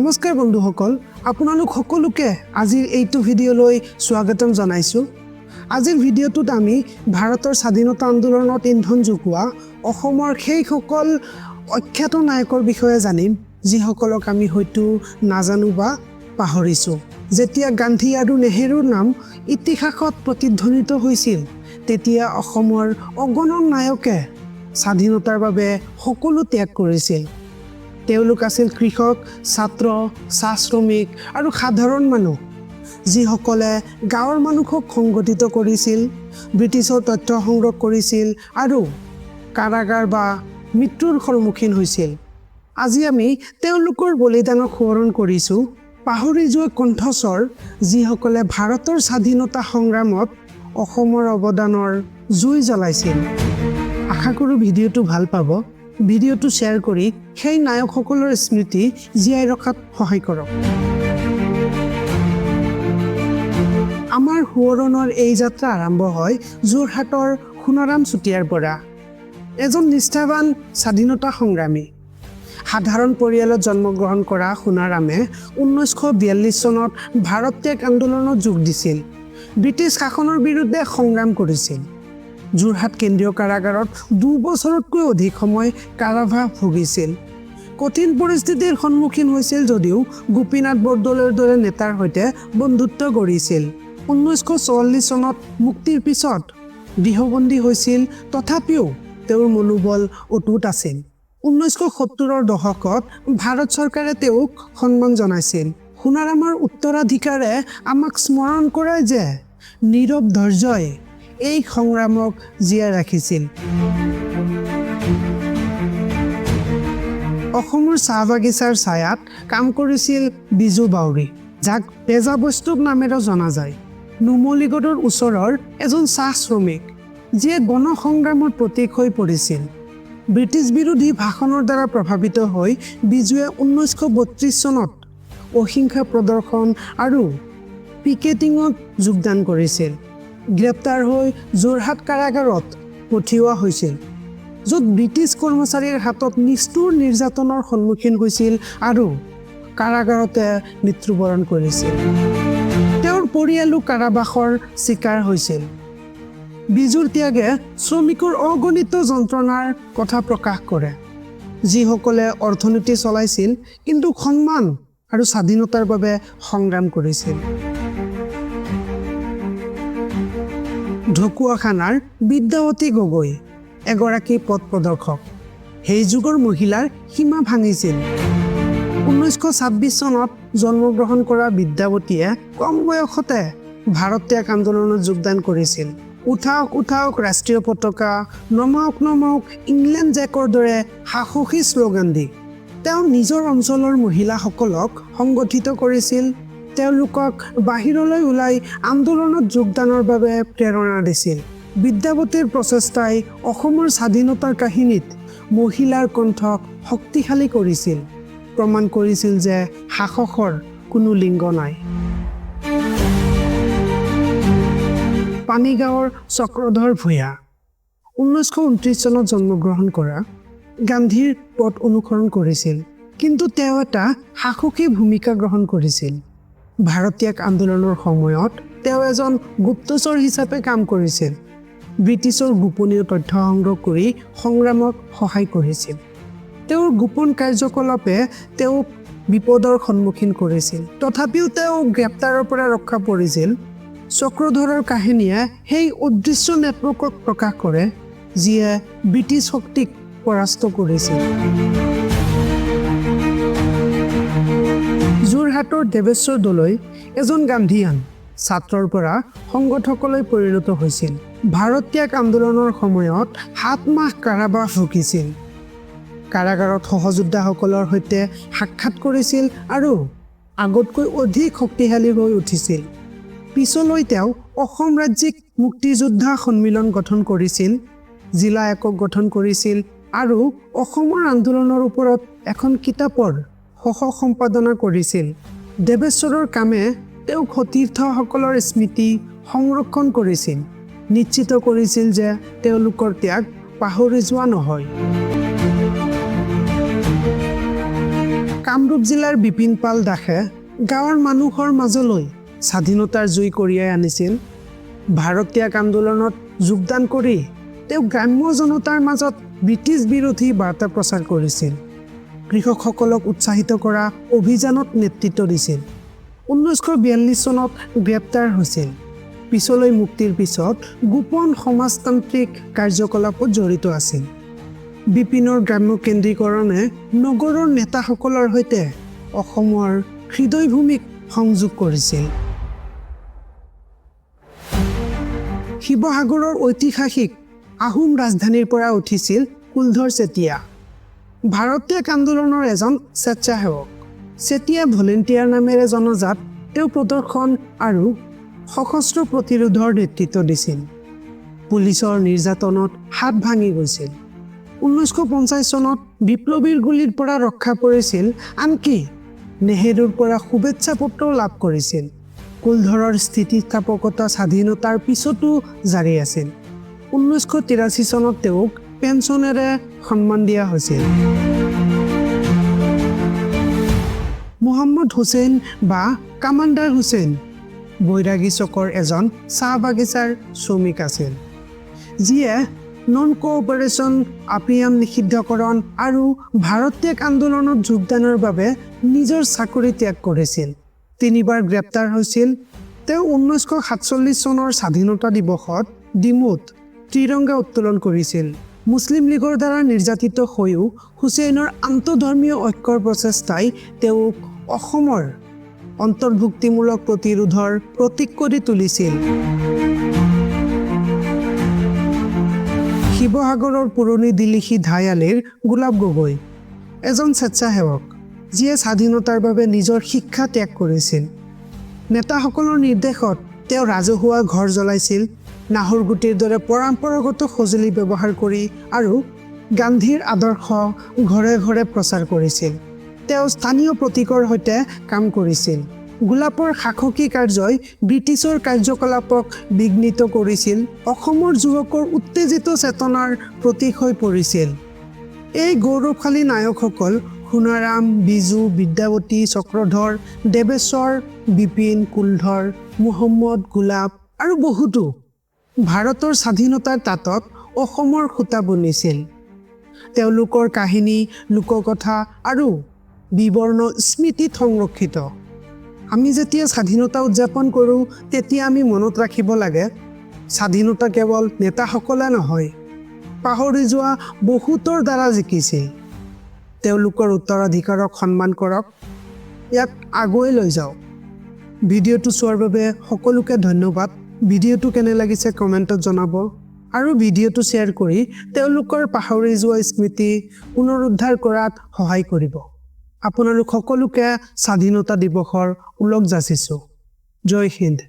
নমস্কাৰ বন্ধুসকল, আপোনালোক সকলোকে আজিৰ এইটো ভিডিঅ'লৈ স্বাগতম জনাইছোঁ। আজিৰ ভিডিঅ'টোত আমি ভাৰতৰ স্বাধীনতা আন্দোলনত ইন্ধন যোগোৱা অসমৰ সেইসকল অখ্যাত নায়কৰ বিষয়ে জানিম, যিসকলক আমি হয়তো নাজানো বা পাহৰিছোঁ। যেতিয়া গান্ধী আৰু নেহেৰুৰ নাম ইতিহাসত প্ৰতিধ্বনিত হৈছিল, তেতিয়া অসমৰ অগণন নায়কে স্বাধীনতাৰ বাবে সকলো ত্যাগ কৰিছিল। তেওঁলোক আছিল কৃষক, ছাত্ৰ, চাহ শ্ৰমিক আৰু সাধাৰণ মানুহ, যিসকলে গাঁৱৰ মানুহক সংগঠিত কৰিছিল, ব্ৰিটিছৰ তথ্য সংগ্ৰহ কৰিছিল আৰু কাৰাগাৰ বা মৃত্যুৰ সন্মুখীন হৈছিল। আজি আমি তেওঁলোকৰ বলিদানক সোঁৱৰণ কৰিছোঁ, পাহৰি যোৱা কণ্ঠস্বৰ, যিসকলে ভাৰতৰ স্বাধীনতা সংগ্ৰামত অসমৰ অৱদানৰ জুই জ্বলাইছিল। আশা কৰোঁ ভিডিঅ'টো ভাল পাব। ভিডিঅ'টো শ্বেয়াৰ কৰি সেই নায়কসকলৰ স্মৃতি জীয়াই ৰখাত সহায় কৰক। আমাৰ সোঁৱৰণৰ এই যাত্ৰা আৰম্ভ হয় যোৰহাটৰ সোণাৰাম চুতীয়াৰ পৰা। এজন নিষ্ঠাৱান স্বাধীনতা সংগ্ৰামী। সাধাৰণ পৰিয়ালত জন্মগ্ৰহণ কৰা সোণাৰামে 1942 চনত ভাৰত ত্যাগ আন্দোলনত যোগ দিছিল। ব্ৰিটিছ শাসনৰ বিৰুদ্ধে সংগ্ৰাম কৰিছিল। যোৰহাট কেন্দ্ৰীয় কাৰাগাৰত 2 বছৰতকৈ অধিক সময় কাৰাবাস ভুগিছিল। কঠিন পৰিস্থিতিৰ সন্মুখীন হৈছিল যদিও গোপীনাথ বৰদলৈৰ দৰে নেতাৰ সৈতে বন্ধুত্ব গঢ়িছিল। 1944 চনত মুক্তিৰ পিছত গৃহবন্দী হৈছিল, তথাপিও তেওঁৰ মনোবল অটুট আছিল। 1970ৰ দশকত ভাৰত চৰকাৰে তেওঁক সন্মান জনাইছিল। সোণাৰামৰ উত্তৰাধিকাৰে আমাক স্মৰণ কৰায় যে নীৰৱ ধৈৰ্যই এই সংগ্ৰামক জীয়াই ৰাখিছিল। অসমৰ চাহ বাগিচাৰ ছায়াত কাম কৰিছিল বিজু বাউৰী, যাক পেজা বৈষ্ণৱ নামেৰে জনা যায়। নুমলীগড়ৰ ওচৰৰ এজন চাহ শ্ৰমিক, যিয়ে গণ সংগ্ৰামৰ প্ৰতীক হৈ পৰিছিল। ব্ৰিটিছ বিৰোধী ভাষণৰ দ্বাৰা প্ৰভাৱিত হৈ বিজুৱে 1932 চনত অহিংসা প্ৰদৰ্শন আৰু পিকেটিঙত যোগদান কৰিছিল। গ্ৰেপ্তাৰ হৈ যোৰহাট কাৰাগাৰত পঠিওৱা হৈছিল, য'ত ব্ৰিটিছ কৰ্মচাৰীৰ হাতত নিষ্ঠুৰ নিৰ্যাতনৰ সন্মুখীন হৈছিল আৰু কাৰাগাৰতে মৃত্যুবৰণ কৰিছিল। তেওঁৰ পৰিয়ালো কাৰাবাসৰ চিকাৰ হৈছিল। বিজুৰ ত্যাগে শ্ৰমিকৰ অগণিত যন্ত্ৰণাৰ কথা প্ৰকাশ কৰে, যিসকলে অৰ্থনীতি চলাইছিল কিন্তু সন্মান আৰু স্বাধীনতাৰ বাবে সংগ্ৰাম কৰিছিল। ঢকুৱাখানাৰ বিদ্যাৱতী গগৈ এগৰাকী পথ প্ৰদৰ্শক। সেই যুগৰ মহিলাৰ সীমা ভাঙিছিল। 1926 চনত জন্মগ্ৰহণ কৰা বিদ্যাৱতীয়ে কম বয়সতে ভাৰত ত্যাগ আন্দোলনত যোগদান কৰিছিল। উঠাওক উঠাওক ৰাষ্ট্ৰীয় পতাকা, নমাওক নমাওক ইংলেণ্ড জেকৰ দৰে সাহসী শ্লোগান দি তেওঁ নিজৰ অঞ্চলৰ মহিলাসকলক সংগঠিত কৰিছিল। তেওঁলোকক বাহিৰলৈ ওলাই আন্দোলনত যোগদানৰ বাবে প্ৰেৰণা দিছিল। বিদ্যাৱতীৰ প্ৰচেষ্টাই অসমৰ স্বাধীনতাৰ কাহিনীত মহিলাৰ কণ্ঠক শক্তিশালী কৰিছিল, প্ৰমাণ কৰিছিল যে সাহসৰ কোনো লিংগ নাই। পানীগাঁৱৰ চক্ৰধৰ ভূঞা 1929 চনত জন্মগ্ৰহণ কৰা। গান্ধীৰ পথ অনুসৰণ কৰিছিল, কিন্তু তেওঁ এটা সাহসী ভূমিকা গ্ৰহণ কৰিছিল। ভাৰত ত্যাগ আন্দোলনৰ সময়ত তেওঁ এজন গুপ্তচৰ হিচাপে কাম কৰিছিল। ব্ৰিটিছৰ গোপনীয় তথ্য সংগ্ৰহ কৰি সংগ্ৰামক সহায় কৰিছিল। তেওঁৰ গোপন কাৰ্যকলাপে তেওঁক বিপদৰ সন্মুখীন কৰিছিল, তথাপিও তেওঁ গ্ৰেপ্তাৰৰ পৰা ৰক্ষা পৰিছিল। চক্ৰধৰৰ কাহিনীয়ে সেই অদৃশ্য নেটৱৰ্কক প্ৰকাশ কৰে, যিয়ে ব্ৰিটিছ শক্তিক পৰাস্ত কৰিছিল। যোৰহাটৰ দেৱেশ্বৰ দলৈ এজন গান্ধীয়ান ছাত্ৰৰ পৰা সংগঠকলৈ পৰিণত হৈছিল। ভাৰত ত্যাগ আন্দোলনৰ সময়ত 7 মাহ কাৰাবাস ভুগিছিল। কাৰাগাৰত সহযোদ্ধাসকলৰ সৈতে সাক্ষাৎ কৰিছিল আৰু আগতকৈ অধিক শক্তিশালী হৈ উঠিছিল। পিছলৈ তেওঁ অসম ৰাজ্যিক মুক্তিযোদ্ধা সন্মিলন গঠন কৰিছিল, জিলা একক গঠন কৰিছিল আৰু অসমৰ আন্দোলনৰ ওপৰত এখন কিতাপৰ সহ সম্পাদনা কৰিছিল। দেৱেশ্বৰৰ কামে তেওঁ সতীৰ্থসকলৰ স্মৃতি সংৰক্ষণ কৰিছিল, নিশ্চিত কৰিছিল যে তেওঁলোকৰ ত্যাগ পাহৰি যোৱা নহয়। কামৰূপ জিলাৰ বিপিন পাল দাসে গাঁৱৰ মানুহৰ মাজলৈ স্বাধীনতাৰ জুই কঢ়িয়াই আনিছিল। ভাৰতীয় আন্দোলনত যোগদান কৰি তেওঁ গ্ৰাম্য জনতাৰ মাজত ব্ৰিটিছ বিৰোধী বাৰ্তা প্ৰচাৰ কৰিছিল। কৃষকসকলক উৎসাহিত কৰা অভিযানত নেতৃত্ব দিছিল। 1942 চনত গ্ৰেপ্তাৰ হৈছিল। পিছলৈ মুক্তিৰ পিছত গোপন সমাজতান্ত্ৰিক কাৰ্যকলাপত জড়িত আছিল। বিপিনৰ গ্ৰাম্য কেন্দ্ৰীকৰণে নগৰৰ নেতাসকলৰ সৈতে অসমৰ হৃদয়ভূমিক সংযোগ কৰিছিল। শিৱসাগৰৰ ঐতিহাসিক আহোম ৰাজধানীৰ পৰা উঠিছিল কুলধৰ চেতিয়া। ভাৰতীয় আন্দোলনৰ এজন স্বেচ্ছাসেৱক। চেতিয়া ভলেণ্টিয়াৰ নামেৰে জনাজাত তেওঁ প্ৰদৰ্শন আৰু সশস্ত্ৰ প্ৰতিৰোধৰ নেতৃত্ব দিছিল। পুলিচৰ নিৰ্যাতনত হাত ভাঙি গৈছিল। 1950 চনত বিপ্লৱীৰ গুলীৰ পৰা ৰক্ষা পৰিছিল, আনকি নেহেৰুৰ পৰা শুভেচ্ছা পত্ৰও লাভ কৰিছিল। কুলধৰৰ স্থিতিস্থাপকতা স্বাধীনতাৰ পিছতো জাৰি আছিল। 1983 চনত তেওঁক পেঞ্চনেৰে সন্মান দিয়া হৈছিল। মহম্মদ হুছেইন বা কামাণ্ডাৰ হুছেইন বৈৰাগী চকৰ এজন চাহ বাগিচাৰ শ্ৰমিক আছিল, যিয়ে নন কোঅপাৰেশ্যন আপিয়াম নিষিদ্ধকৰণ আৰু ভাৰতীয় আন্দোলনত যোগদানৰ বাবে নিজৰ চাকৰি ত্যাগ কৰিছিল। 3 বাৰ গ্ৰেপ্তাৰ হৈছিল। তেওঁ 1947 চনৰ স্বাধীনতা দিৱসত ডিমুত ত্ৰিৰংগা উত্তোলন কৰিছিল। মুছলিম লীগৰ দ্বাৰা নিৰ্যাতিত হৈও হুছেইনৰ আন্তঃধৰ্মীয় ঐক্যৰ প্ৰচেষ্টাই তেওঁক অসমৰ অন্তৰ্ভুক্তিমূলক প্ৰতিৰোধৰ প্ৰতীক কৰি তুলিছিল। শিৱসাগৰৰ পুৰণি দিলিখি ধাইআলিৰ গোলাপ গগৈ এজন স্বেচ্ছাসেৱক, যিয়ে স্বাধীনতাৰ বাবে নিজৰ শিক্ষা ত্যাগ কৰিছিল। নেতাসকলৰ নিৰ্দেশত তেওঁ ৰাজহুৱা ঘৰ জ্বলাইছিল, নাহৰগুটিৰ দৰে পৰম্পৰাগত সঁজুলি ব্যৱহাৰ কৰি আৰু গান্ধীৰ আদৰ্শ ঘৰে ঘৰে প্ৰচাৰ কৰিছিল। তেওঁ স্থানীয় প্ৰতীকৰ সৈতে কাম কৰিছিল। গোলাপৰ সাহসী কাৰ্যই ব্ৰিটিছৰ কাৰ্যকলাপক বিঘ্নিত কৰিছিল, অসমৰ যুৱকৰ উত্তেজিত চেতনাৰ প্ৰতীক হৈ পৰিছিল। এই গৌৰৱশালী নায়কসকল সোণাৰাম, বিজু, বিদ্যাৱতী, চক্ৰধৰ, দেৱেশ্বৰ, বিপিন, কুলধৰ, মুহম্মদ, গোলাপ আৰু বহুতো ভাৰতৰ স্বাধীনতাৰ তাঁতত অসমৰ সূতা বুনিছিল। তেওঁলোকৰ কাহিনী, লোককথা আৰু বিৱৰ্ণ স্মৃতিত সংৰক্ষিত। আমি যেতিয়া স্বাধীনতা উদযাপন কৰোঁ, তেতিয়া আমি মনত ৰাখিব লাগে, স্বাধীনতা কেৱল নেতাসকলে নহয়, পাহৰি যোৱা বহুতৰ দ্বাৰা জিকিছিল। তেওঁলোকৰ উত্তৰাধিকাৰক সন্মান কৰক, ইয়াক আগুৱাই লৈ যাওক। ভিডিঅ'টো চোৱাৰ বাবে সকলোকে ধন্যবাদ। ভিডিঅ'টো কেনে লাগিছে কমেণ্টত জনাব আৰু ভিডিঅ'টো শ্বেয়াৰ কৰি তেওঁলোকৰ পাহৰি যোৱা স্মৃতি পুনৰুদ্ধাৰ কৰাত সহায় কৰিব। আপোনালোক সকলোকে স্বাধীনতা দিৱসৰ ওলগ যাচিছোঁ। জয় হিন্দ।